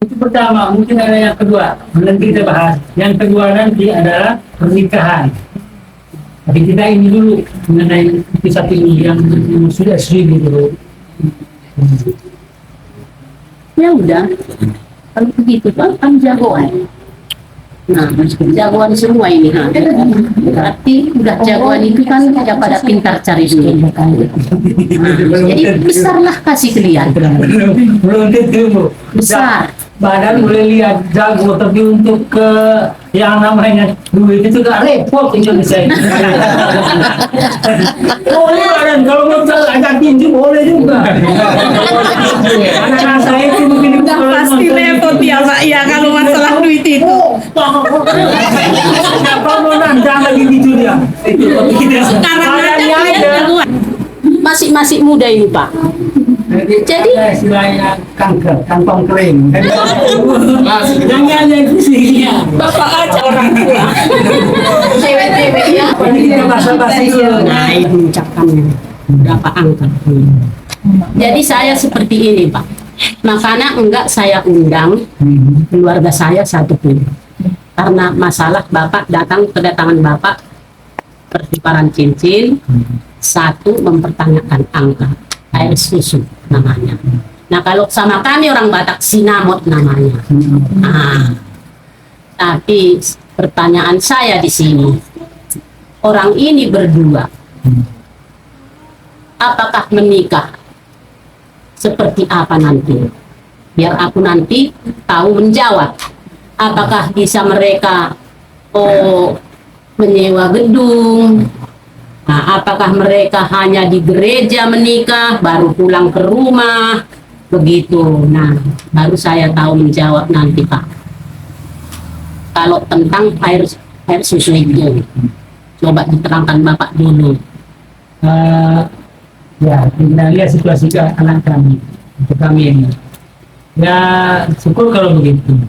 Itu pertama, mungkin ada yang kedua. Nanti kita bahas. Yang kedua nanti adalah pernikahan. Tapi kita ini dulu mengenai itu satu yang sudah seribu dulu. Ya udah, kalau begitu kan jagoan. Nah, jagoan semua ini. Nah, berarti udah jagoan itu kan ya pada pintar cari duit. Nah, jadi besarlah kasih kalian. Belum tentu. Besar. Badan boleh lihat jago, tapi untuk ke yang namanya duit itu gak repot Indonesia ini. Boleh badan, kalau mau agak tinggi boleh juga. Anak-anak saya itu mungkin Udah pasti repot ya Pak ya kalau masalah duit itu. Kenapa mau nantang lagi gitu dia? Sekarang aja Badannya dia jagoan. Masih muda ini Pak. Jadi ada istilahnya kanker, kantong kering. Jangan yang sih. Bapak aja orang tua. cewek-cewek ya. Ini kita basa-basi dulu. Nah, itu ucapannya berapa angka. Jadi saya seperti ini Pak. Makanya enggak saya undang keluarga saya satu pun. Karena masalah Bapak kedatangan Bapak pertukaran cincin, satu mempertanyakan angka air susu namanya. Nah kalau sama kami orang Batak sinamot namanya. Nah, tapi pertanyaan saya di sini, orang ini berdua, apakah menikah? Seperti apa nanti? Biar aku nanti tahu menjawab. Apakah bisa mereka menyewa gedung? Nah, apakah mereka hanya di gereja menikah, baru pulang ke rumah, begitu. Nah, baru saya tahu menjawab nanti Pak. Kalau tentang air susu itu, coba diterangkan Bapak dulu. Ya, kita lihat situasi ke anak kami, untuk kami ini. Ya, syukur kalau begitu.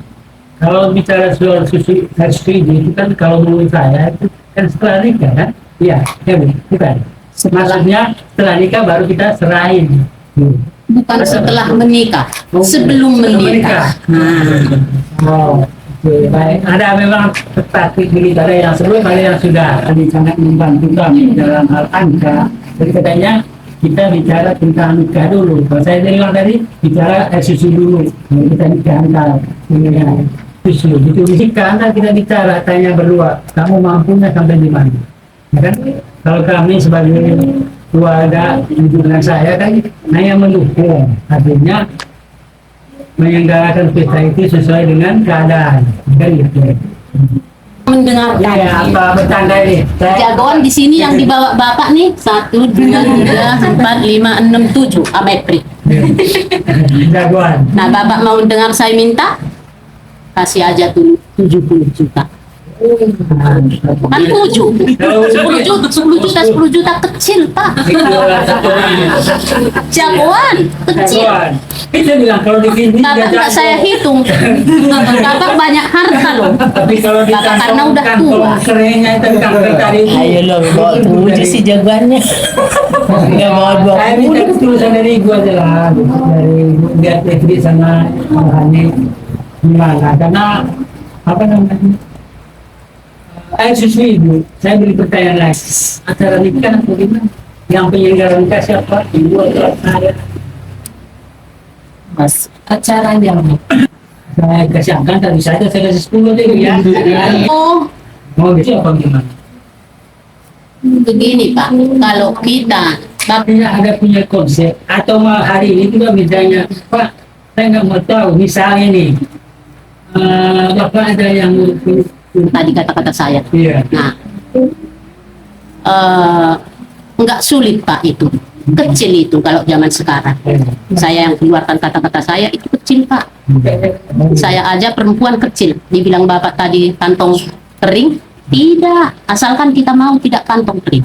Kalau bicara soal susu air susu itu kan kalau menurut saya itu kan setelah nikah kan? Iya, ya bukan. Maksudnya setelah nikah baru kita serahin. Bukan setelah menikah, sebelum menikah. Oh, oke, baik. Ada memang taktik begitu, ada yang sebelum, ada yang sudah. Tadi sangat membantu kami dalam hal angka. Jadi katanya kita bicara tentang nikah dulu. Kalau saya dengar tadi bicara susu dulu. Kita nikah antara susu. Itu nikah antara kita bicara, tanya berdua. Kamu mampunya sampai di mana? Ya kan? Kalau kami sebagai keluarga dengan saya kan hanya mendukung, artinya menyelenggarakan pesta itu sesuai dengan keadaan, kan gitu. Mendengarkan. Ya, apa bercanda ini? Jagoan di sini yang dibawa Bapak nih 1, 2, 3, 4, 5, 6, 7 Amepri. Jagoan. Nah Bapak mau dengar saya minta, kasih aja dulu 70 juta. Bukan 7, 10 juta, 10 juta kecil Pak. Jagoan kecil. Kita bilang kalau di sini Bapak nggak saya hitung. Bapak banyak harta loh. tapi kalau di Bapak karena udah tua. kerennya itu kanker tadi. Ayo lo bawa 7 sih jagoannya. Enggak bawa Saya minta 20. ketulusan dari gua aja lah, dari lihat FD sama Hani gimana, karena apa namanya air susu itu saya beri pertanyaan lagi, acara nikah atau gimana, yang penyelenggara nikah siapa, ibu atau saya? Mas, acaranya. Saya kasih angka tadi saja, saya kasih 10 deh ya. Oh, Mau gitu apa gimana? begini Pak, kalau kita Bapak ada punya konsep atau hari ini juga misalnya Pak, saya nggak mau tahu misalnya nih Bapak ada yang tadi kata-kata saya. iya Nah, nggak sulit Pak itu, kecil itu kalau zaman sekarang. Saya yang keluarkan kata-kata saya itu kecil Pak. Saya aja perempuan kecil, dibilang Bapak tadi kantong kering, tidak, asalkan kita mau tidak kantong kering,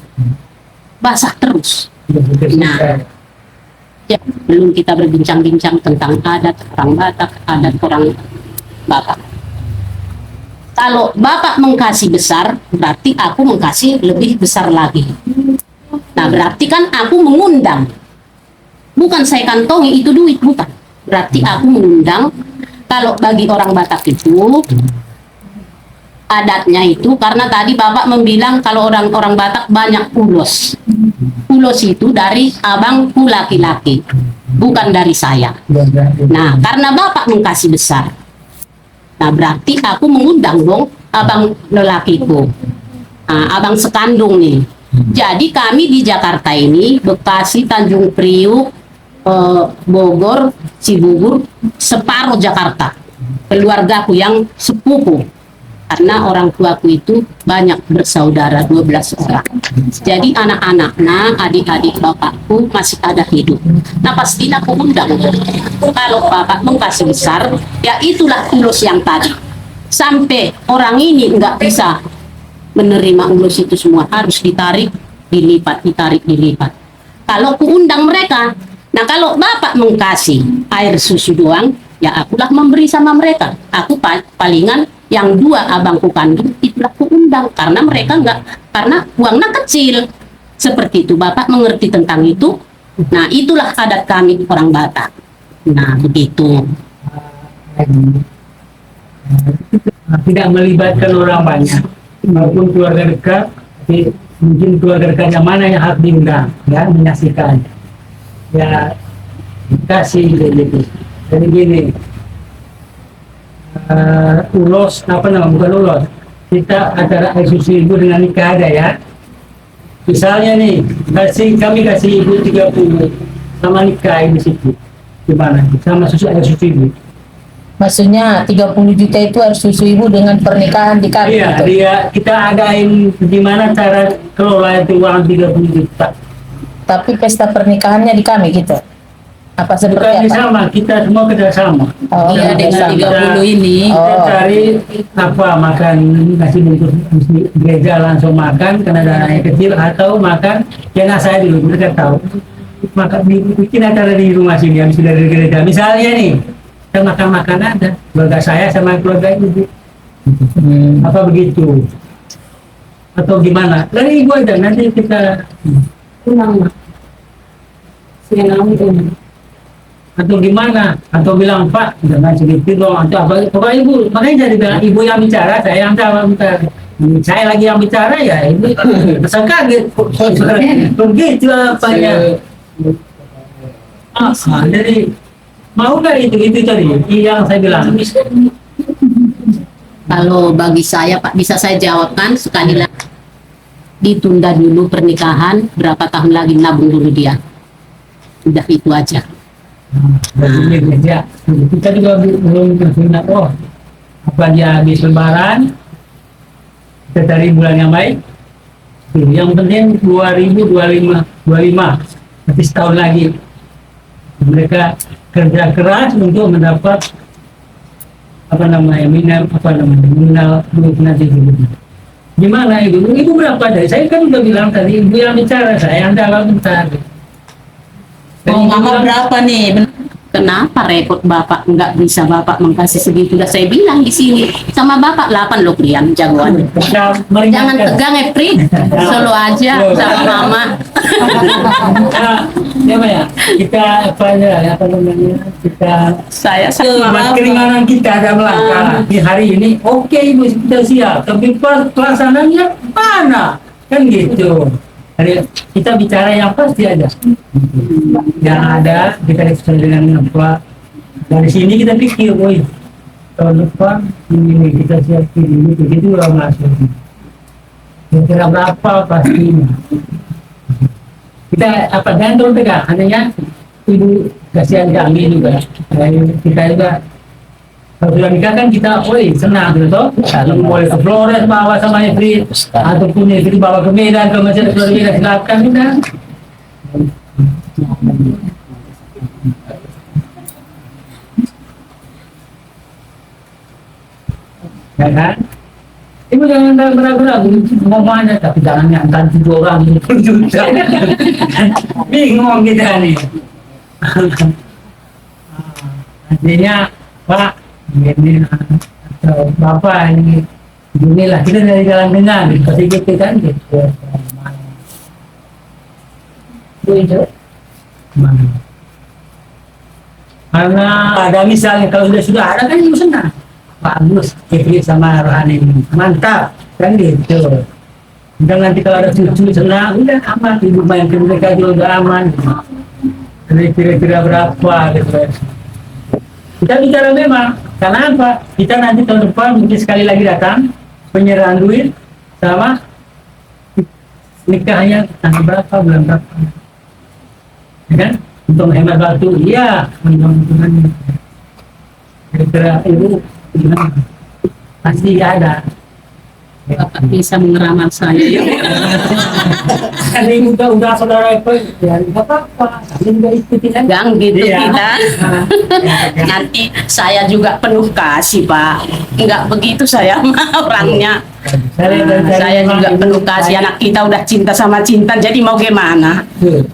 basah terus. Nah, ya, belum kita berbincang-bincang tentang adat orang Batak, adat orang Batak. Kalau Bapak mengkasih besar, berarti aku mengkasih lebih besar lagi. Nah, berarti kan aku mengundang. Bukan saya kantongi itu duit, bukan. Berarti aku mengundang Kalau bagi orang Batak itu adatnya itu, karena tadi Bapak membilang kalau orang-orang Batak banyak ulos. Ulos itu dari abangku laki-laki, bukan dari saya. Nah, karena Bapak mengkasih besar, nah berarti aku mengundang dong abang lelakiku, nah, abang sekandung nih. Jadi kami di Jakarta ini, Bekasi, Tanjung Priuk, Bogor, Cibubur, separuh Jakarta, keluargaku yang sepupu. Karena orang tuaku itu banyak bersaudara, 12 orang. Jadi anak-anaknya, adik-adik bapakku masih ada hidup. Nah pasti aku undang. Kalau bapak mengkasih besar, ya itulah ulus yang tadi. Sampai orang ini nggak bisa menerima ulus itu semua, harus ditarik, dilipat, ditarik, dilipat. Kalau ku undang mereka, nah kalau bapak mengkasih air susu doang, ya akulah memberi sama mereka. Aku palingan yang 2 abangku kandung itulah ku undang, karena mereka enggak, karena uangnya kecil. Seperti itu, Bapak mengerti tentang itu. Nah itulah adat kami orang Batak. Nah begitu. Tidak melibatkan orang banyak, maupun keluarga dekat, tapi mungkin keluarga dekat yang mana yang harus diundang, ya, menyaksikan. Ya, kasih gitu. Jadi gini, ulos, apa namanya, bukan ulos, kita acara eksklusif ibu dengan nikah ada ya. Misalnya nih, kami kasih ibu 30 sama nikah di situ, gimana? Sama susu eksklusif ibu. Maksudnya 30 juta itu harus susu ibu dengan pernikahan di kami. Iya, gitu. kita adain gimana cara kelola itu uang 30 juta. Tapi pesta pernikahannya di kami gitu. Apa seperti Bukan apa? sama, kita semua kerjasama. Oh, Iya, dengan kerjasama. 30 ini. Kita Oh. cari apa, makan, kasih bungkus di gereja langsung makan karena dananya kecil, atau makan yang saya dulu mereka tahu makan bikin acara di rumah sini yang sudah dari gereja. Misalnya nih, kita makan makanan ada keluarga saya sama keluarga ibu, apa begitu, atau gimana? Dari ibu aja nanti kita pulang, atau gimana, atau bilang Pak jangan sedikit dong, atau apa, pokoknya ibu, makanya jadi bilang ibu yang bicara, saya yang jawab. Saya lagi yang bicara ya ibu besar kaget begitu apanya. Jadi mau nggak itu tadi yang saya bilang. Kalau bagi saya Pak, bisa saya jawabkan sekali lagi. Ditunda dulu pernikahan, berapa tahun lagi nabung dulu dia. Udah itu aja. Ya, kita juga belum bersunat. Oh, apa dia habis lebaran, kita cari bulan yang baik. Yang penting 2025, nanti setahun lagi. Mereka kerja keras untuk mendapat apa namanya, nominal duit nanti. Gimana ibu? Ibu berapa dari? Saya kan udah bilang tadi, ibu yang bicara, saya yang jawab bentar. Oh, mama berapa nih? Kenapa repot Bapak nggak bisa Bapak mengkasih segitu? Udah saya bilang di sini sama Bapak 8 loh Prian jagoan. Kita Jangan meringankan. tegang Pri, solo aja sama Mama. Nah, siapa ya? Kita apa namanya? Kita Saya semangat keringanan kita ada melangkah di hari ini. Oke ibu, kita siap. Tapi pelaksanaannya mana? Kan gitu. Jadi kita bicara yang pasti aja. Yang ada kita diskusi dengan apa. Dari sini kita pikir, woi, tahun depan ini kita siapin ini begitu lah masuk. Kira berapa pastinya. Kita apa gantung tegak, hanya ibu kasihan kami juga. Kita juga kalau sudah nikah kan kita, woi senang gitu toh. Kalau boleh ke Flores bawa sama istri, ataupun istri bawa ke Medan, ke Mesir, ke Medan, silakan kita. Ya kan? Ibu jangan ragu-ragu, ngomong aja, tapi jangan nyangkan 7 orang 20 juta. Bingung kita nih. Artinya, Pak, ini atau Bapak ini, inilah kita dari jalan tengah, seperti gitu kan? Itu. Karena ada misalnya kalau sudah ada kan ibu senang. Bagus, Kevin sama Rohani mantap kan gitu. Dan nanti kalau ada cucu senang, udah aman, ibu main ke mereka juga udah aman. Jadi kira-kira berapa gitu. Kita bicara memang, karena apa? Kita nanti tahun depan mungkin sekali lagi datang penyerahan duit sama nikahnya tanggal berapa, bulan berapa, ya kan? Untuk menghemat waktu, iya, untung-untungan. Kira-kira ibu gimana? Pasti ada. Bapak bisa mengeramal saya. Kan ibu udah saudara itu, ya nggak apa-apa. Kami juga ikutin aja. Gang gitu Iya. kita. Nanti saya juga penuh kasih, Pak. Enggak begitu saya mah orangnya. Saya juga penuh kasih. Anak kita udah cinta sama cinta, jadi mau gimana?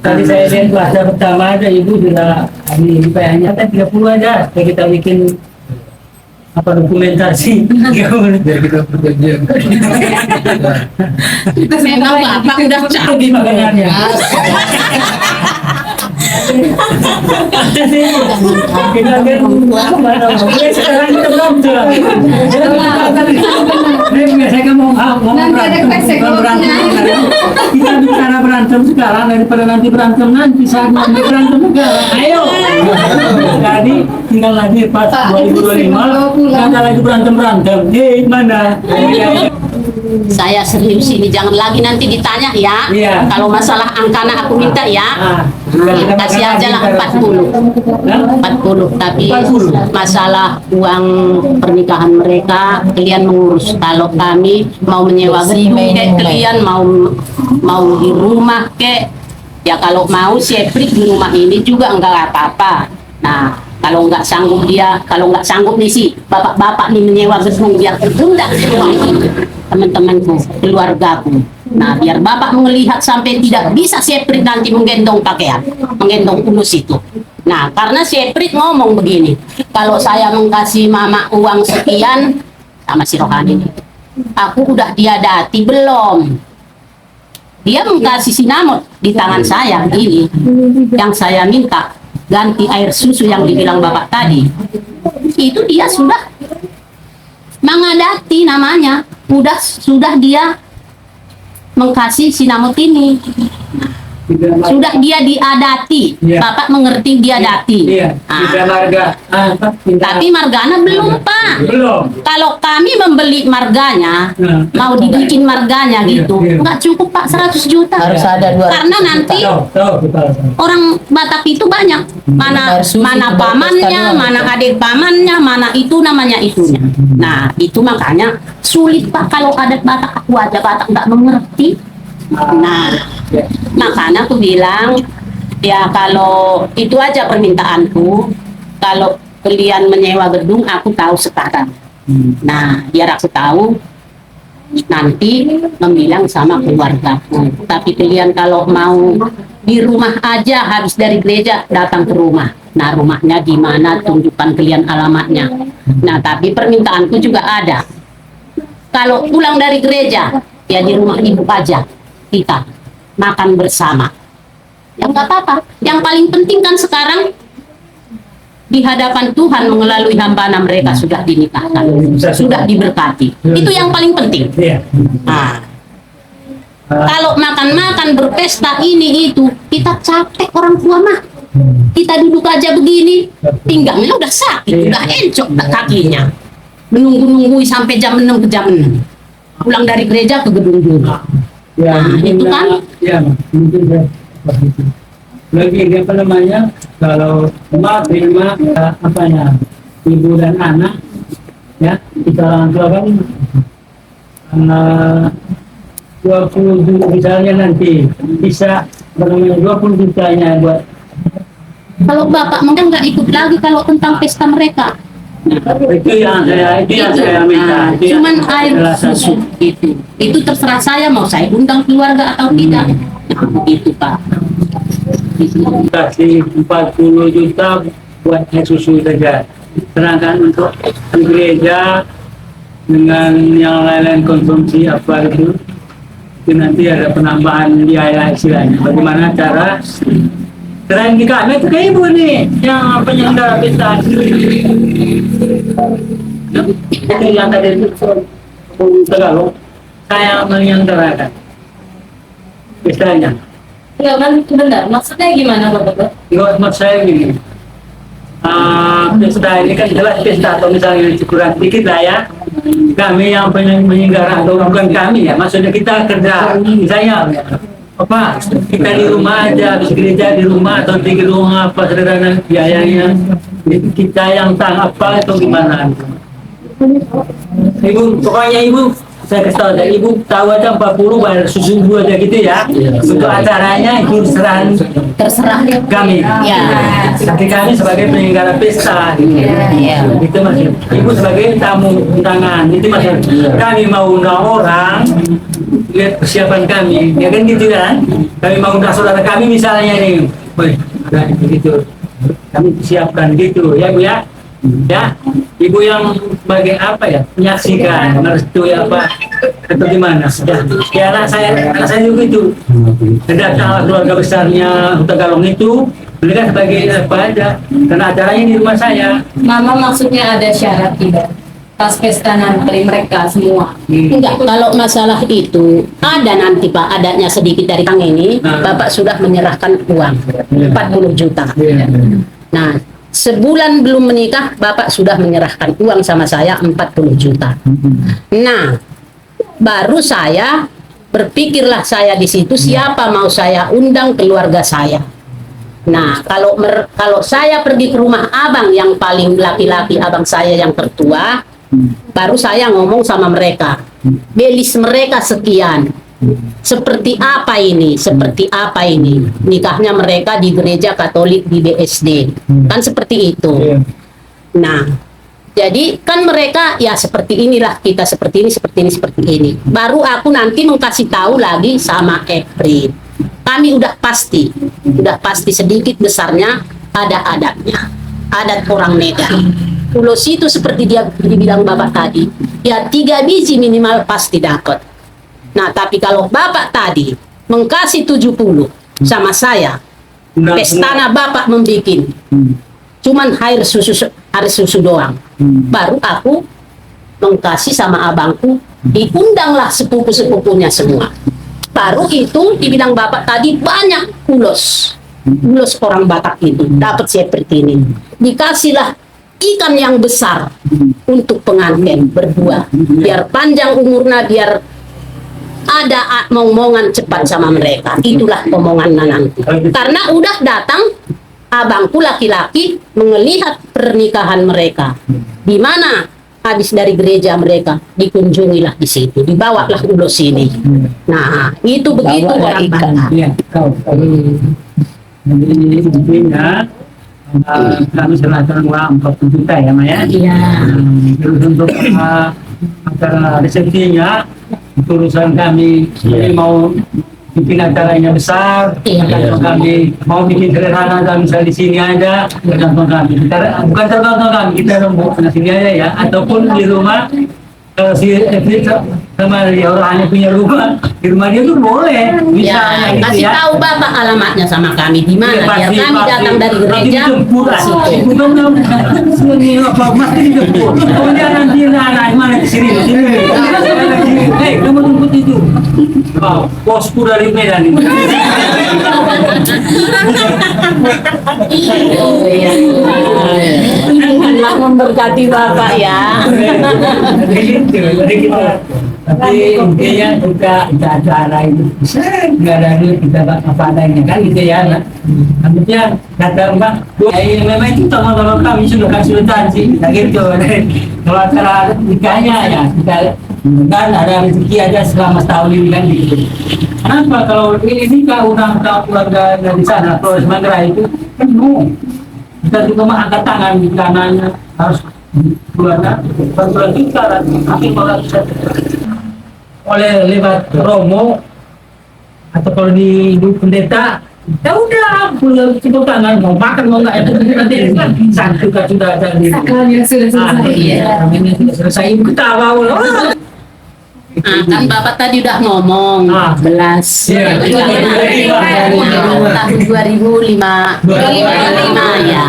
Tadi saya lihat bahasa pertama ada ibu sudah ini kayaknya kan 30 aja. Kita bikin apa dokumentasi. Biar kita perjanjian. Memang Bapak udah Canggih makanannya. Kita lihat mana sekarang kita belum tuh. Saya mau berantem. Kita bicara berantem sekarang daripada nanti berantem nanti saat nanti berantem sekarang. Ayo. Jadi tinggal lagi pas 2025 nggak ada lagi berantem. Mana? Saya serius ini, jangan lagi nanti ditanya ya. Iya. Kalau masalah angkana aku minta ya. Kasih aja lah 40. 40, tapi 40. masalah uang pernikahan mereka kalian mengurus. Kalau kami mau menyewa gedung kek, kalian mau di rumah kek, ya kalau mau seprik di rumah ini juga enggak apa-apa. Nah, kalau nggak sanggup nih sih bapak-bapak nih menyewa gedung biar tertunda teman-temanku, keluargaku. Nah, biar bapak melihat sampai tidak bisa seprit nanti menggendong pakaian, menggendong ulus itu. Nah, karena seprit ngomong begini, kalau saya mengkasih mama uang sekian sama si Rohani, aku udah diadati belum? Dia mengkasih sinamot di tangan saya ini, yang saya minta ganti air susu yang dibilang bapak tadi, itu dia sudah mengadati namanya, sudah dia mengkasih sinamot ini, sudah dia diadati. Iya. Bapak mengerti diadati. Iya. Ah, Tidak marga. tapi margana belum, Pak. Belum. Kalau kami membeli marganya, Nah. mau dibikin marganya gitu, Iya. nggak cukup Pak 100 juta. Harus ada 200 Karena nanti Tahu kita. orang Batak itu banyak, mana Harus mana susu, pamannya, doang. mana adik pamannya, mana itu namanya itunya. Nah, itu makanya sulit Pak kalau adat Batak, aku aja Batak nggak mengerti. Nah, makanya aku bilang ya kalau itu aja permintaanku, kalau kalian menyewa gedung aku tahu sekarang. Nah, biar aku tahu nanti membilang sama keluargaku. Tapi kalian kalau mau di rumah aja, habis dari gereja datang ke rumah. Nah, rumahnya di mana, tunjukkan kalian alamatnya. Nah, tapi permintaanku juga ada. Kalau pulang dari gereja, ya di rumah ibu aja kita makan bersama. Ya nggak apa-apa. Yang paling penting kan sekarang di hadapan Tuhan melalui hambana mereka sudah dinikahkan, sudah diberkati. Itu yang paling penting. Iya. Nah, kalau makan-makan berpesta ini itu, kita capek orang tua mah. Kita duduk aja begini, pinggangnya udah sakit, udah encok kakinya. Menunggu-nunggu sampai jam 6 ke jam 6. Pulang dari gereja ke gedung dulu. Ya, Nah, mungkin itu kan? Ya, mungkin saya seperti itu. Lagi apa namanya? Kalau terima apanya? Ibu dan anak, ya kita orang tua kan 20 juta misalnya nanti bisa bagaimana 20 jutanya buat Kalau bapak mungkin nggak ikut lagi kalau tentang pesta mereka. itu yang saya minta. Nah, Itu yang cuman air penjelasan. susu itu terserah saya mau saya undang keluarga atau tidak. Nah, begitu Pak. Kasih 40 juta buat air susu saja. Sedangkan untuk di gereja dengan yang lain-lain konsumsi apa itu nanti ada penambahan biaya istilahnya. Bagaimana cara Selain di kami itu kayak ibu nih yang penyelenggara pesta. Itu yang tadi itu Tagalog. Saya menyelenggarakan pestanya. Enggak kan benar. Maksudnya gimana Bapak? Menurut saya gini, pesta ini kan jelas pesta atau misalnya kurang dikit lah ya. Kami yang penyelenggara atau bukan kami ya, maksudnya kita kerja misalnya apa kita di rumah aja, habis gereja di rumah atau di rumah apa sederhana biayanya kita yang tang apa atau gimana. Ibu, pokoknya ibu saya kasih tahu aja, ibu tahu aja 40 bayar susu aja gitu ya. Untuk acaranya itu Terserah kami. Ya. Tapi kami sebagai penyelenggara pesta gitu. Ya. Itu maksud. Ibu sebagai tamu undangan itu maksud. Kami mau undang orang lihat persiapan kami, ya kan gitu kan? Kami mau undang saudara kami misalnya nih, woi, ada gitu. Kami siapkan gitu, ya Bu ya. Ya, ibu yang sebagai apa ya, menyaksikan, merestui apa atau gimana? Ya, anak saya juga itu. Datanglah keluarga besarnya Huta Galung itu, mereka sebagai apa aja, karena acaranya di rumah saya. Mama maksudnya ada syarat tidak? Pas pesta nanti mereka semua. Enggak, kalau masalah itu ada nanti Pak, adanya sedikit dari Kang ini, Bapak sudah menyerahkan uang 40 juta. Nah, sebulan belum menikah, Bapak sudah menyerahkan uang sama saya 40 juta. Nah, baru saya berpikirlah saya di situ siapa mau saya undang keluarga saya. Nah, kalau saya pergi ke rumah abang yang paling laki-laki, abang saya yang tertua, baru saya ngomong sama mereka, belis mereka sekian. Seperti apa ini? Seperti apa ini? Nikahnya mereka di gereja Katolik di BSD. Kan seperti itu. Nah, jadi kan mereka ya seperti inilah, kita seperti ini, seperti ini, seperti ini. Baru aku nanti mengkasih tahu lagi sama April. Kami udah pasti sedikit besarnya ada adatnya. Adat orang Medan. Pulau situ seperti dia dibilang Bapak tadi, ya 3 biji minimal pasti dapat. Nah, tapi kalau Bapak tadi mengkasih 70 sama saya, pestana Bapak membikin, cuman air susu doang. Baru aku mengkasih sama abangku, diundanglah sepupu-sepupunya semua. Baru itu dibilang Bapak tadi banyak ulos orang Batak itu dapat seperti ini. Dikasihlah ikan yang besar untuk pengantin berdua, biar panjang umurnya, biar ada omongan cepat sama mereka. Itulah omongan nanti. Karena udah datang abangku laki-laki melihat pernikahan mereka. Di mana habis dari gereja mereka dikunjungilah di situ, dibawalah ulos sini. Nah, itu begitu orang Batak. Iya, jadi intinya kami serahkan uang 40 juta ya Maya. Iya. Terus untuk acara resepsinya urusan kami, jadi mau bikin acaranya besar, tergantung kami. Mau bikin sederhana, misalnya di sini aja, tergantung kami. Bukan tergantung kami, kita rembuk di sini aja ya, ataupun di rumah. Kalau si Edwin sama dia orangnya punya rumah, di rumah dia tuh boleh, misalnya Ya, gitu kasih ya. tahu Bapak alamatnya sama kami di mana, biar kami datang dari gereja. Bukan sini apa mesti dijemput. Kemudian nanti anak mana di sini. Hei, kamu jemput itu. Oh, bosku dari Medan ini. Allah memberkati Bapak ya. Jadi kita tapi intinya juga acara itu nggak ada duit kita apa adanya kan gitu ya. Maksudnya kata Mbak, ya memang itu teman-teman kami sudah konsultasi kita gitu. Kalau acara nikahnya ya kita kan ada rezeki aja selama setahun ini kan gitu. Kenapa kalau ini nikah undang keluarga dari sana Flores Manggarai itu penuh. Kita juga angkat tangan di kanannya harus keluarga bantuan kita tapi kalau bisa oleh lewat romo atau kalau di pendeta ya udah punya cipu tangan mau makan mau nggak itu nanti satu kan sudah ada di Sakalnya sudah selesai. ini sudah selesai ibu ketawa itu Kan Bapak tadi udah ngomong Ah. 11 Iya. tahun 2005 ya.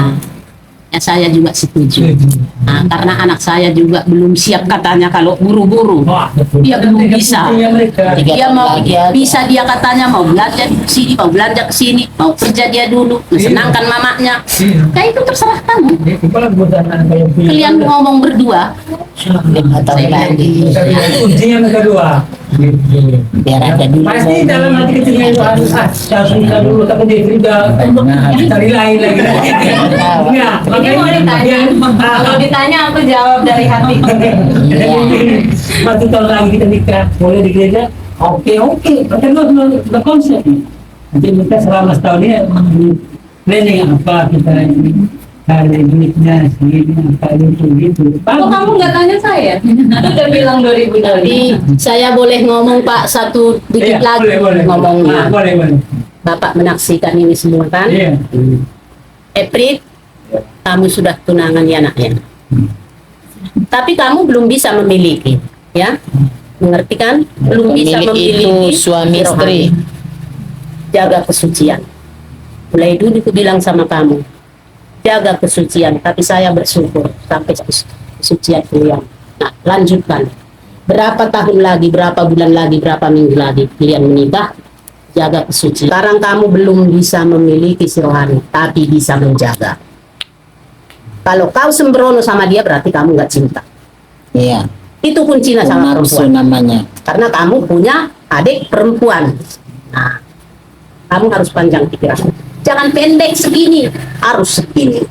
Ya saya juga setuju. Karena anak saya juga belum siap katanya kalau buru-buru. Wah, betul. Dia belum bisa. Iya, mereka. Dia mau lagi ada. bisa dia katanya mau belanja di sini, mau belanja ke sini, mau kerja dia dulu, senangkan mamanya. Iya. Kayak itu terserah kamu. Kepala buat anak kayak punya. Kalian ngomong berdua, 5 tahun lagi. Kuncinya yang kedua. Gitu. Biar ada dulu. Pasti dalam hati kecilnya itu harus saya sudah dulu tapi dia juga cari lain lagi. Enggak, Ini mau ditanya, kalau ditanya aku jawab dari hati. Satu tahun lagi kita nikah, boleh di gereja. Oke, kan udah konsep. Nanti kita selama setahun ini planning apa kita ini. Hari duitnya segini apa gitu. Kok kamu nggak tanya saya? Aku udah bilang 2000 tapi saya boleh ngomong Pak satu dikit Iya, lagi boleh. ngomongnya. Boleh. Bapak menyaksikan ini semua kan? Iya. April, kamu sudah tunangan ya anaknya. Tapi kamu belum bisa memiliki, ya? Mengerti kan? Belum bisa Pemilik itu memiliki suami istri. Jaga kesucian. Mulai dulu aku bilang sama kamu, jaga kesucian. Tapi saya bersyukur sampai kesucian kalian. Nah, lanjutkan. Berapa tahun lagi, berapa bulan lagi, berapa minggu lagi kalian menikah? Jaga kesucian. Sekarang kamu belum bisa memiliki si rohani, tapi bisa menjaga. Kalau kau sembrono sama dia berarti kamu nggak cinta. Iya. Itu kuncinya sama Nafsu perempuan. namanya. Karena kamu punya adik perempuan. Nah, kamu harus panjang pikiran. Jangan pendek segini, harus segini.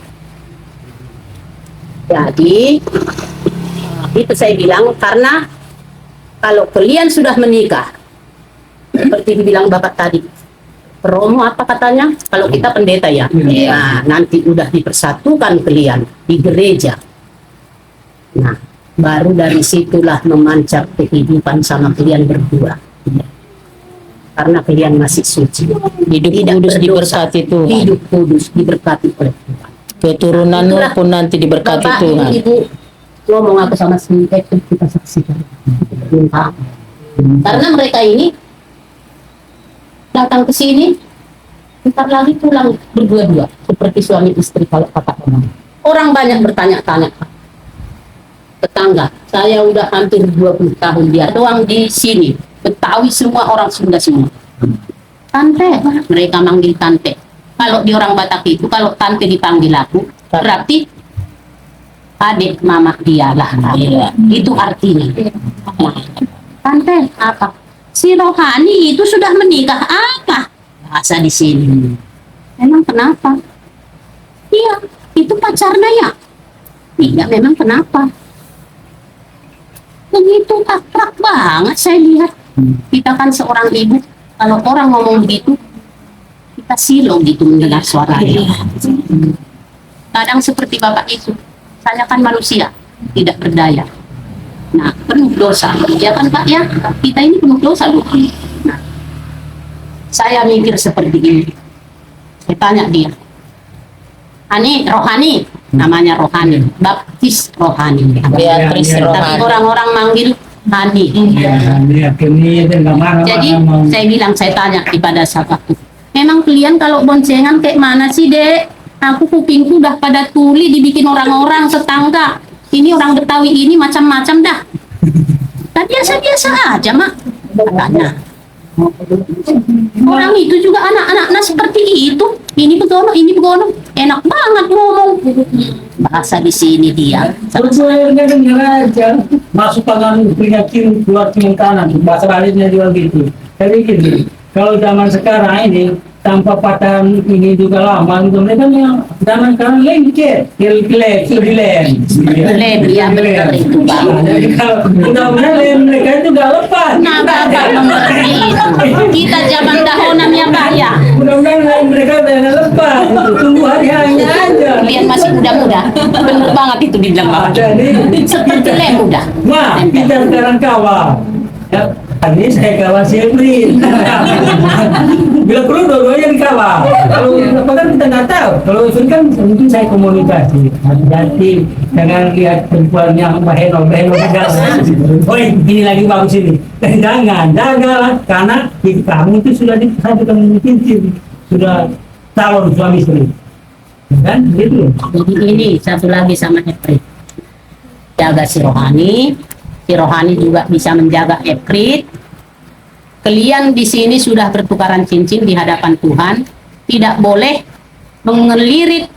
Jadi, itu saya bilang karena kalau kalian sudah menikah, seperti dibilang Bapak tadi, promo apa katanya? Kalau kita pendeta ya, nah, nanti udah dipersatukan kalian di gereja. Nah, baru dari situlah memancar kehidupan sama kalian berdua. Karena kalian masih suci. Hidup Tidak kudus berdosa. diberkati Tuhan. Hidup kudus diberkati oleh Tuhan. Keturunanmu Itulah. pun nanti diberkati Bapak, Tuhan. Ibu ngomong aku sama si itu kita saksikan. Minta. Karena mereka ini datang ke sini, ntar lagi pulang berdua-dua seperti suami istri kalau kata orang. Orang banyak bertanya-tanya. Tetangga, saya udah hampir 20 tahun dia doang di sini. Betawi semua orang Sunda semua. Tante, mereka manggil tante. Kalau di orang Batak itu, kalau tante dipanggil aku, berarti adik mama dia lah. Itu artinya. Nah, tante, apa? Si Rohani itu sudah menikah apa? Bahasa di sini. Memang kenapa? Iya, itu pacarnya ya. Iya, memang kenapa? Begitu akrab banget saya lihat. Kita kan seorang ibu, kalau orang ngomong begitu, kita silau gitu mendengar suaranya. Kadang seperti Bapak itu, saya kan manusia, tidak berdaya. Nah, penuh dosa. Ya kan Pak ya, kita ini penuh dosa loh. Nah, saya mikir seperti ini. Saya tanya dia, Rohani, namanya Rohani, baptis Rohani. Beatrice Iya. Tapi Rohani. orang-orang manggil Hani. Jadi saya bilang, saya tanya kepada sahabat itu, memang kalian kalau boncengan kayak mana sih dek? Aku kupingku udah pada tuli dibikin orang-orang tetangga. Ini orang Betawi ini macam-macam dah. Tapi biasa-biasa aja mak. Katanya. Orang itu juga anak-anaknya seperti itu. Ini begono. Enak banget ngomong. Bahasa di sini dia. Berbuairnya dengar aja. Masuk tangan punya kiri, keluar kiri kanan. Bahasa baliknya juga gitu. Jadi gini, kalau zaman sekarang ini tanpa patahan ini juga lama gitu. Mereka yang zaman sekarang lengket, lebih lem. Lem, ya benar itu Pak. Jadi kalau mudah-mudahan lem mereka itu gak lepas. Nah Bapak mengerti itu. Kita zaman dahonan ya Pak ya. Mudah-mudahan lem mereka udah gak lepas. Tunggu hari-harinya aja. Kalian masih muda-muda. Benar banget itu dibilang Bapak. Jadi Seperti lem udah. Nah, kita sekarang kawal. Ya, Ini saya kawal si Emri. Bila perlu dua-duanya dikawal. Kalau apa kan kita nggak tahu. Kalau itu kan mungkin saya komunikasi. Hati-hati jangan lihat perempuan yang baheno tegas. Oh ini lagi bagus ini. Jangan, jagalah karena kamu itu sudah disatukan mungkin sudah calon suami istri. Kan gitu. Jadi ini satu lagi sama Eprit. Jaga si Rohani juga bisa menjaga Eprit. Kalian di sini sudah bertukaran cincin di hadapan Tuhan. Tidak boleh mengelirik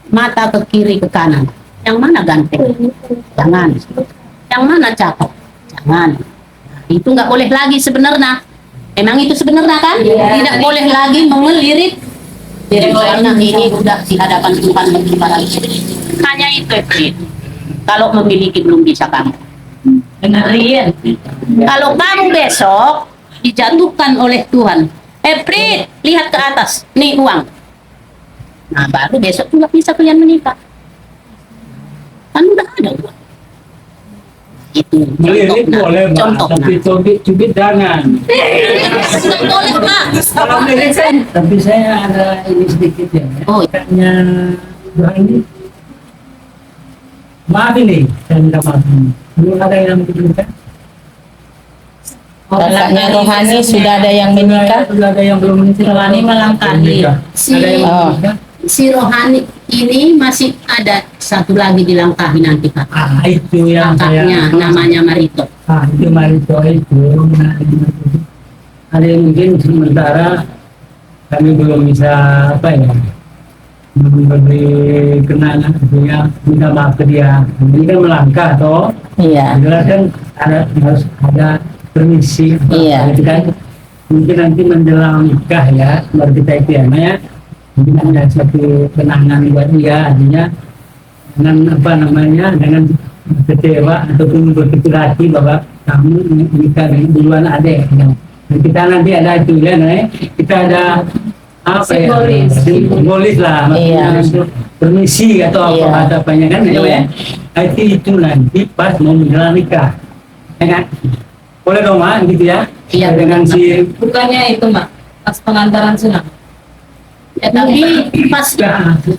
mata ke kiri ke kanan. Yang mana ganteng? Jangan. Yang mana cakep? Jangan. Itu nggak boleh lagi sebenarnya. Emang itu sebenarnya kan? Tidak boleh lagi mengelirik. Jadi karena ini udah di hadapan Tuhan bertukaran cincin. Hanya itu Eprit. Kalau memiliki belum bisa kamu. Dengerin. Kalau kamu besok dijatuhkan oleh Tuhan, Eprit, lihat ke atas, nih uang. Nah baru besok juga bisa kalian menikah. Kan udah ada uang. Itu Melirik boleh, Pak. contohnya. Tapi cubit jangan. Nggak boleh Pak. Kalau melirik kan, tapi saya ada ini sedikit ya. Oh. Katanya ini. Maaf ini, saya minta maaf. Belum ada yang menikah. Kakaknya Rohani sudah ada yang menikah. Sudah ada yang belum menikah. Rohani melangkahi. Si- Ada yang belum Oh. menikah. Si Rohani ini masih ada satu lagi dilangkahi nanti Pak. Ah, itu yang Kakaknya saya. namanya Marito. Ah, itu Marito itu. Nah, ada yang mungkin sementara kami belum bisa apa ya memberi kenangan artinya minta maaf ke dia. Ini kan melangkah toh. Iya. Jelas kan harus ada permisi. Iya. Itu kan mungkin nanti menjelang nikah ya baru kita itu ya. Mungkin ada satu kenangan buat dia artinya dengan apa namanya dengan kecewa ataupun berkecil hati bahwa kamu nikah dengan duluan adek. Ya. Dan kita nanti ada itu ya, kita ada apa Simbolis. ya simbolis lah maksudnya Iya. untuk permisi atau apa Iya. ada apanya kan gitu Iya. ya. Itu nanti pas mau menjelang nikah ya kan boleh dong Mak gitu ya. Iya, Dengan si Bukannya itu Mbak, pas pengantaran sunat. Ya,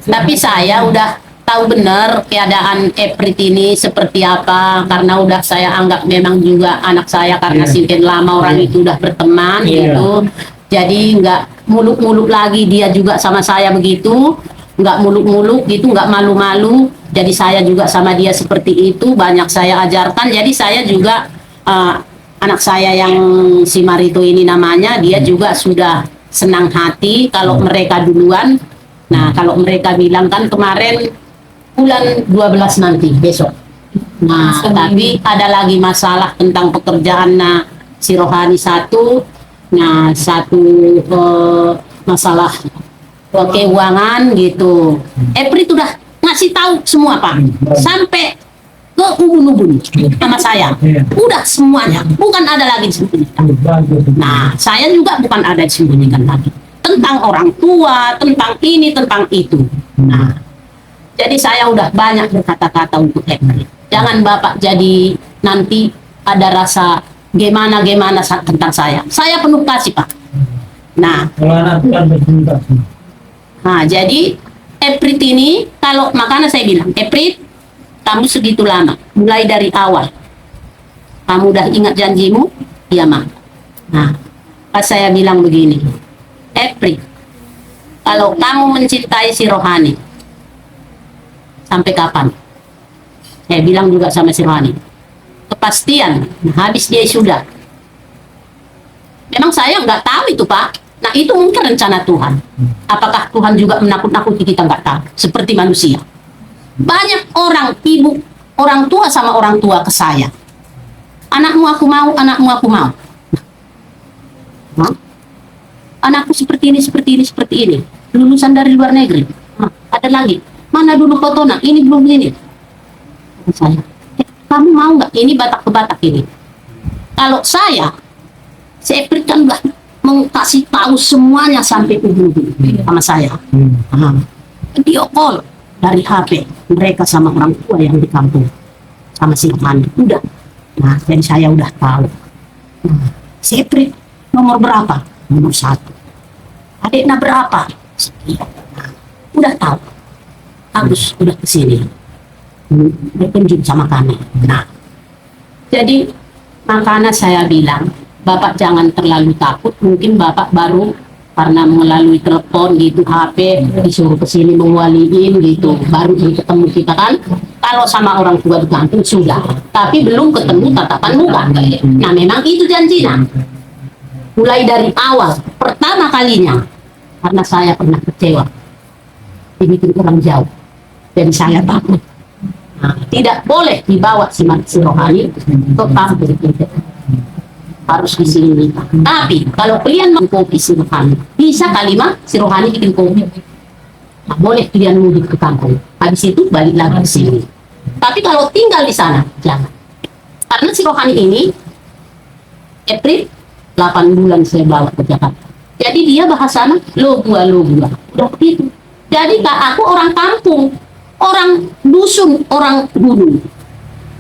tapi saya udah tahu benar keadaan Eprit ini seperti apa karena udah saya anggap memang juga anak saya karena Iya. sekian lama orang Iya. itu udah berteman Iya. gitu. Jadi nggak muluk-muluk lagi dia juga sama saya begitu, nggak muluk-muluk gitu, nggak malu-malu. Jadi saya juga sama dia seperti itu, banyak saya ajarkan. Jadi saya juga anak saya yang si Marito ini namanya, dia juga sudah senang hati kalau mereka duluan. Nah, kalau mereka bilang kan kemarin bulan 12 nanti besok. Nah, tapi ada lagi masalah tentang pekerjaan si Rohani satu. Nah, satu masalah keuangan gitu. Eprit udah ngasih tahu semua Pak, sampai ke ubun-ubun sama saya. Udah semuanya, bukan ada lagi disembunyikan. Nah, saya juga bukan ada disembunyikan lagi tentang orang tua, tentang ini, tentang itu. Nah, jadi saya udah banyak berkata-kata untuk Eprit. Jangan Bapak jadi nanti ada rasa gimana tentang saya. Saya penuh kasih Pak. Nah, kalau anak kan bercinta. nah jadi Eprit ini kalau makanya saya bilang Eprit, kamu segitu lama, mulai dari awal. Kamu udah ingat janjimu? Iya Mak. Nah, pas saya bilang begini, Eprit, kalau kamu mencintai si Rohani, sampai kapan? Saya bilang juga sama si Rohani, kepastian, habis dia sudah. Memang saya nggak tahu itu Pak. Nah itu mungkin rencana Tuhan. Apakah Tuhan juga menakut-nakuti kita nggak tahu. Seperti manusia. Banyak orang, ibu, orang tua sama orang tua ke saya. Anakmu aku mau, anakmu aku mau. Hah? Anakku seperti ini, seperti ini, seperti ini. Lulusan dari luar negeri. Ada lagi. Mana dulu fotonya? Ini belum ini. Saya, kamu mau nggak? Ini Batak ke Batak ini. Kalau saya berikan udah mengkasih tahu semuanya sampai ujung sama saya. Video call dari HP mereka sama orang tua yang di kampung sama si Rohani udah. Nah, jadi saya udah tahu. Si Eprit nomor berapa? Nomor 1. Adiknya berapa? Sekian. Nah, udah tahu. Agus udah kesini. Berkunjung sama kami. Nah, jadi makanya saya bilang, Bapak jangan terlalu takut. Mungkin Bapak baru karena melalui telepon gitu, HP, disuruh kesini mewaliin gitu, baru ketemu kita kan. Kalau sama orang tua di kampung sudah, tapi belum ketemu tatapan muka. Nah, memang itu janjinya. Mulai dari awal, pertama kalinya, karena saya pernah kecewa, dibikin orang jauh, jadi saya takut. Nah, tidak boleh dibawa si rohani ke kampung kita. Harus di sini. Tapi kalau kalian mau kopi si rohani, bisa kali mah si rohani bikin kopi. Nah, boleh kalian mudik ke kampung. Habis itu balik lagi ke sini. Tapi kalau tinggal di sana, jangan. Karena si rohani ini, April 8 bulan saya bawa ke Jakarta. Jadi dia bahasanya lo gua. Udah begitu. Jadi kak aku orang kampung, orang dusun, orang gunung.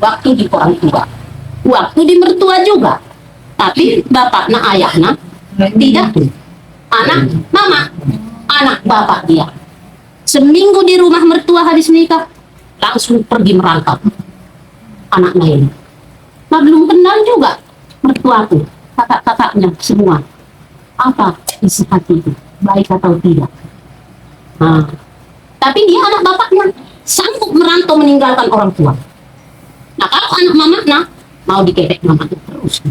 Waktu di orang tua, waktu di mertua juga. Tapi bapaknya ayahnya tidak. Anak mama, anak bapak dia. Seminggu di rumah mertua habis nikah, langsung pergi merantau. Anaknya ini. Nah, belum kenal juga mertuaku, kakak-kakaknya semua. Apa isi hati itu, baik atau tidak. Nah, tapi dia anak bapaknya sanggup merantau meninggalkan orang tua. Nah, kalau anak mamanya mau dikepek mamanya terus.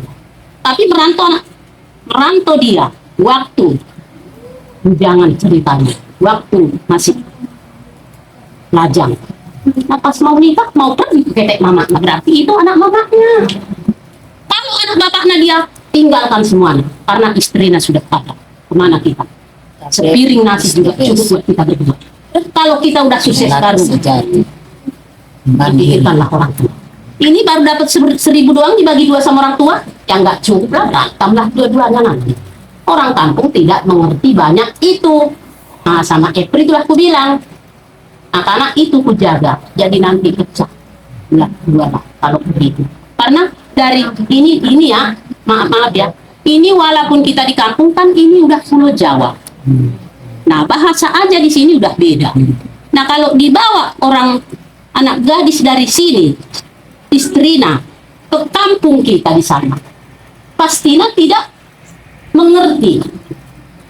Tapi merantau dia waktu, jangan ceritanya, waktu masih lajang. Nah, pas mau nikah, mau pergi kepek mamanya, berarti itu anak mamanya. Kalau anak bapaknya dia tinggalkan semuanya, karena istrinya sudah ada. Kemana kita? Sepiring nasi juga cukup buat kita berdua. Kalau kita udah sukses baru, pikirkanlah orang tua. Ini baru dapat 1.000 doang dibagi 2 sama orang tua, yang nggak cukup lah, tambah dua-duanya nanti. Orang kampung tidak mengerti banyak itu. Nah, sama April itu aku bilang, nah, karena itu ku jaga, jadi nanti pecah. Dua lah, kalau begitu. Karena dari ini ya, maaf ya, ini walaupun kita di kampung kan ini udah Pulau Jawa. Nah, bahasa aja di sini udah beda. Nah, kalau dibawa orang anak gadis dari sini, istrina ke kampung kita di sana, pastinya tidak mengerti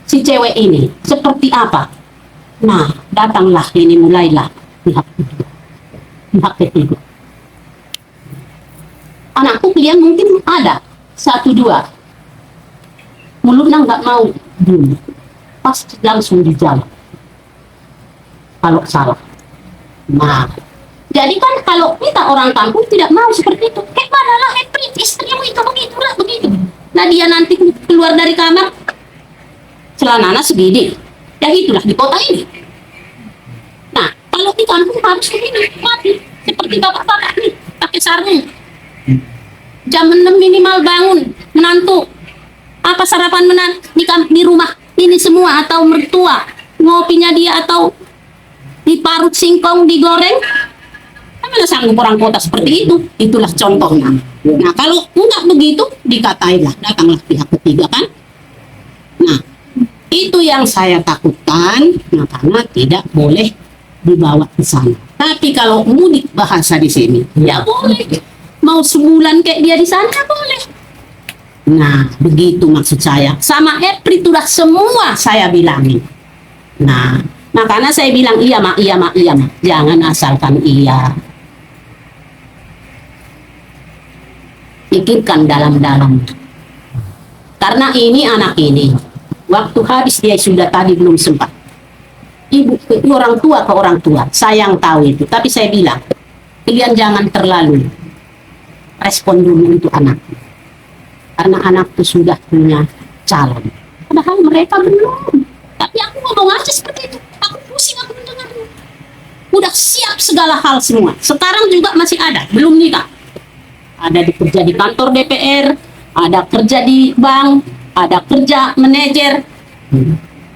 si cewek ini seperti apa. Nah, datanglah ini, mulailah pihak ketiga. Anakku kalian mungkin ada 1-2 mulutnya nggak mau dulu, pas langsung dijawab kalau salah. Nah, jadi kan kalau kita orang kampung tidak mau seperti itu. Kayak mana lah, istrimu itu begitu. Nah, dia nanti keluar dari kamar, celananya segini. Ya itulah di kota ini. Nah, kalau di kampung harus begini, mati. Seperti bapak-bapak nih, pakai sarung. Jam 6 minimal bangun, menantu. Apa sarapan di rumah ini semua, atau mertua, ngopinya dia, atau diparut singkong, digoreng. Mana sanggup orang kota seperti itu? Itulah contohnya. Nah, kalau enggak begitu, dikatailah, datanglah pihak ketiga kan. Nah, itu yang saya takutkan. Nah, karena tidak boleh dibawa ke sana. Tapi kalau mudik bahasa di sini, ya boleh. Mau sebulan kayak dia di sana, boleh. Nah, begitu maksud saya. Sama April itu dah semua saya bilangin. Nah, makanya saya bilang iya mak. Jangan asalkan iya. Pikirkan dalam-dalam. Karena ini anak ini, waktu habis dia sudah tadi belum sempat. Ibu ke orang tua, sayang tahu itu. Tapi saya bilang, kalian jangan terlalu respon dulu untuk anak. Karena anak itu sudah punya calon. Padahal mereka belum. Tapi aku ngomong aja seperti itu. Aku pusing, aku mendengarnya. Udah siap segala hal semua. Sekarang juga masih ada, belum nikah. Ada kerja di kantor DPR, ada kerja di bank, ada kerja manajer,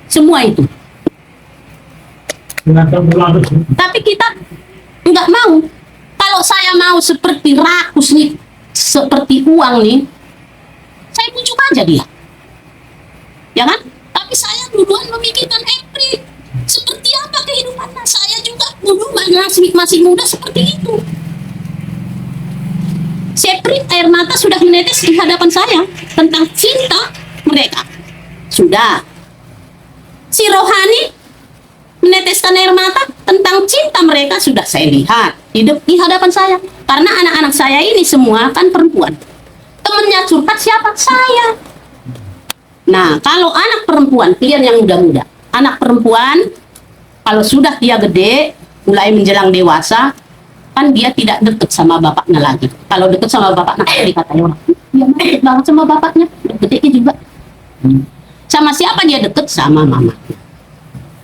semua itu. Tapi kita nggak mau. Kalau saya mau seperti rakus nih, seperti uang nih, saya punya ujuk aja dia. Ya kan? Tapi saya duluan memikirkan April. Seperti apa kehidupannya? Saya juga dulu masih muda seperti itu. Si April air mata sudah menetes di hadapan saya tentang cinta mereka. Sudah. Si Rohani meneteskan air mata tentang cinta mereka sudah saya lihat di hadapan saya. Karena anak-anak saya ini semua kan perempuan. Temennya curhat siapa? Saya. Nah, kalau anak perempuan, kalian yang muda-muda, anak perempuan, kalau sudah dia gede, mulai menjelang dewasa, kan dia tidak deket sama bapaknya lagi. Kalau deket sama bapaknya, dikatain orang, dia deket banget sama bapaknya, gedenya juga. Sama siapa dia deket? Sama mama.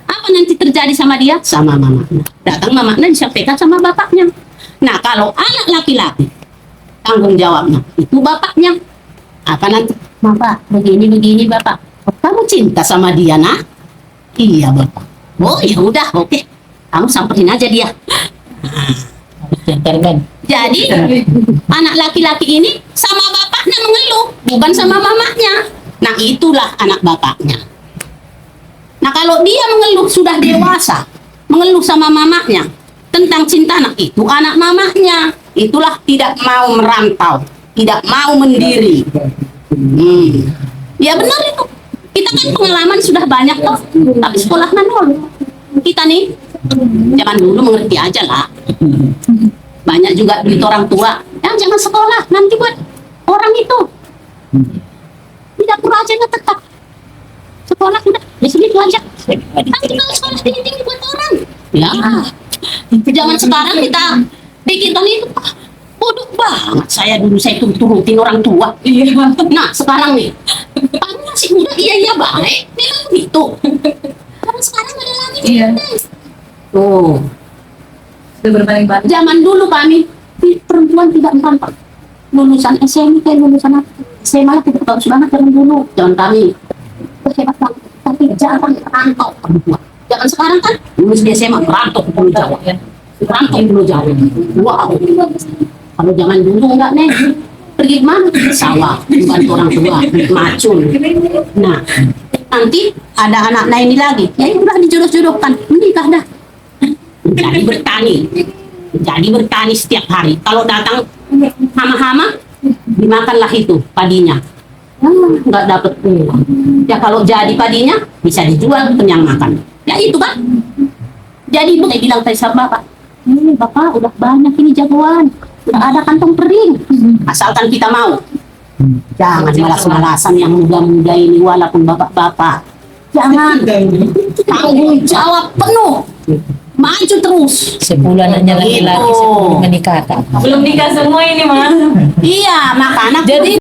Apa nanti terjadi sama dia? Sama mamanya. Datang mamanya disampaikan sama bapaknya. Nah, kalau anak laki-laki, tanggung jawabnya itu bapaknya. Apa nanti? Bapak, begini Bapak. Kamu cinta sama dia, nak? Iya, Bapak. Oh, ya udah, oke. Kamu samperin aja dia. Jadi, anak laki-laki ini sama bapaknya mengeluh, bukan sama mamanya. Nah, itulah anak bapaknya. Nah, kalau dia mengeluh sudah dewasa, mengeluh sama mamanya tentang cinta anak itu, anak mamanya. Itulah tidak mau merantau, tidak mau mendiri. Ya benar itu. Kita kan pengalaman sudah banyak toh, tapi sekolahnya nol. Kita nih, jangan dulu mengerti aja lah. Banyak juga duit orang tua. Jangan sekolah, nanti buat orang itu. Tidak kurangnya tetap. Sekolah sudah, di sini itu aja. Nanti kalau sekolah tinggi-tinggi buat orang. Ya, zaman sekarang kita pikirkan itu, bodoh banget. Saya turutin orang tua. Iya. Nah, sekarang nih, kamu masih muda, iya baik. Memang begitu. Karena sekarang ada lagi. Iya. Tuh. Sudah berbanding banget. Zaman dulu kami perempuan tidak merantau. Lulusan SMA kayak lulusan apa? SMA lah tidak bagus banget zaman dulu. Zaman kami hebat banget, tapi jarang merantau perempuan. Zaman sekarang kan lulus di SMA merantau ke Pulau Jawa. Merantau ke Pulau Jawa. Wow. Kalau zaman dulu enggak nih. Pergi kemana? Sawah, bantu orang tua, macul. Nah, nanti ada anak ini lagi. Ya udah dijodoh-jodohkan, menikah dah. Jadi bertani setiap hari. Kalau datang hama-hama, dimakanlah itu padinya. Nggak dapat uang. Ya kalau jadi padinya, bisa dijual kenyang makan. Ya itu kan. Jadi saya bilang tadi sama bapak, bapak udah banyak ini jagoan, udah ada kantong kering. Asalkan kita mau. Jangan malas-malasan yang muda-muda ini walaupun bapak-bapak. Jangan. Tanggung jawab penuh. Maju terus. Sebulan hanya laki-laki, Gitu. sebelum menikah. Belum nikah semua ini, Mas. Iya, makanya Jadi